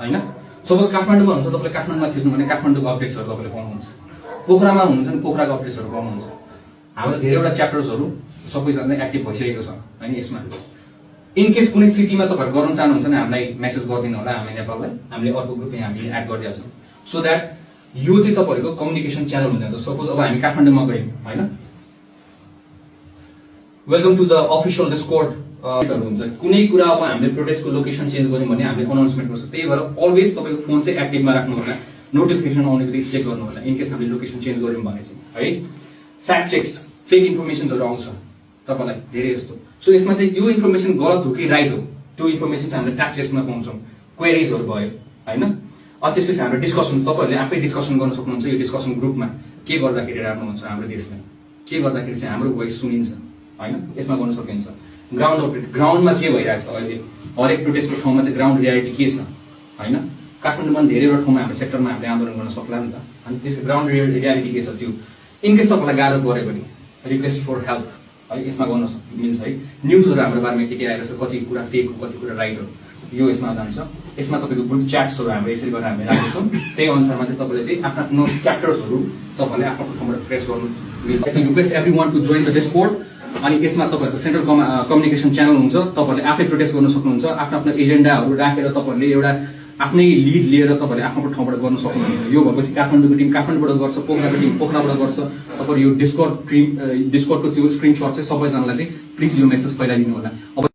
हैन। सपोज काठमाडौँमा हुन्छ तपाईले काठमाडौँमा थिच्नु भने काठमाडौँको अपडेट्सहरु तपाईले पाउनुहुन्छ। पोखरामा हुनुहुन्छ भने पोखराको अपडेट्सहरु पाउनुहुन्छ। हाम्रो धेरैवटा च्याप्टर्सहरु सबैजना एक्टिभ भइसकेको छ हैन यसमा। इन केस कुनै सिटीमा तपाईहरु गर्न चाहनुहुन्छ भने हामीलाई मेसेज गरिदिनु होला हामी नेपाललाई हामीले अर्को ग्रुपमा हामी एड गरिदिन्छौँ सो दैट यो चाहिँ तपाईहरुको कम्युनिकेसन च्यानल हुन्छ। सपोज अब हामी काठमाडौँमा गयौं हैन welcome to the official Discord हुन्छ कुनै कुरा अब हामीले प्रोटेस्टको लोकेसन चेन्ज गर्यौं भने हामीले अनाउन्समेन्ट गर्छौं। त्यही भएर अलवेज तपाईको फोन चाहिँ एक्टिभमा राख्नु होला नोटिफिकेसन आउने बित्तिकै चेक गर्नु होला इन केस हामीले लोकेसन चेन्ज गर्यौं भने चाहिँ है। फ्याक्ट चेक्स फेक इन्फर्मेसनहरु आउँछ तपाईलाई धेरै जस्तो सो यसमा चाहिँ यो इन्फर्मेसन गलत हो कि राइट हो त्यो इन्फर्मेसन चाहिँ हामीले फ्याक्ट चेक्समा पाउँछौं। क्वेरीजहरु भयो हैन। अनि त्यसपछि हाम्रो डिस्कसन तपाईहरुले आफै डिस्कसन गर्न सक्नुहुन्छ यो डिस्कसन ग्रुपमा के गर्दाखेरि राम्रो हुन्छ हाम्रो देशमा के गर्दाखेरि चाहिँ हाम्रो भोइस सुनिन्छ हैन यसमा गर्न सकिन्छ। ग्राउन्ड अपडेट ग्राउन्डमा के भइरहेछ अहिले हरेक प्रोटेस्टको ठाउँमा चाहिँ ग्राउन्ड रियालिटी के छ हैन। काठमाडौँमा धेरैवटा ठाउँमा हाम्रो सेक्टरमा हामीले आन्दोलन गर्न सक्ला नि त अनि त्यसको ग्राउन्ड रियालिटी के छ त्यो इन केस तपाईलाई गाह्रो परे पनि रिक्वेस्ट फर हेल्प है यसमा गर्न मिल्छ है। न्यूजहरु हाम्रो बारेमा के आइरहेछ कति कुरा फेक हो कति कुरा राइट हो यो यसमा जान्छ। यसमा तपाईको ग्रुप च्याट्सहरु हामीले यसरी गरेर हामी राख्छौं त्यही अनुसारमा चाहिँ तपाईले चाहिँ आफ्नो च्याप्टर्सहरु तपाईले आफ्नो ठाउँबाट प्रेस गर्नु मिल्छ। I request everyone to join the Discord अनि यसमा तपाईहरुको सेन्ट्रल कम्युनिकेसन च्यानल हुन्छ तपाईले आफै प्रोटेस्ट गर्न सक्नुहुन्छ आफ्नो आफ्नो एजेन्डाहरु राखेर तपाईहरुले एउटा आफ्नै लिड लिएर तपाईले आफ्नो ठाउँबाट गर्न सक्नुहुन्छ। यो भएपछि काठमाडौँको टिम काठमाडौँबाट गर्छ पोखराको टिम पोखराबाट गर्छ तपाईहरु यो डिस्कॉर्डको त्यो स्क्रिनशट चाहिँ सबैजनालाई चाहिँ प्लिज यो मेसेज फैलाइदिनु होला। अब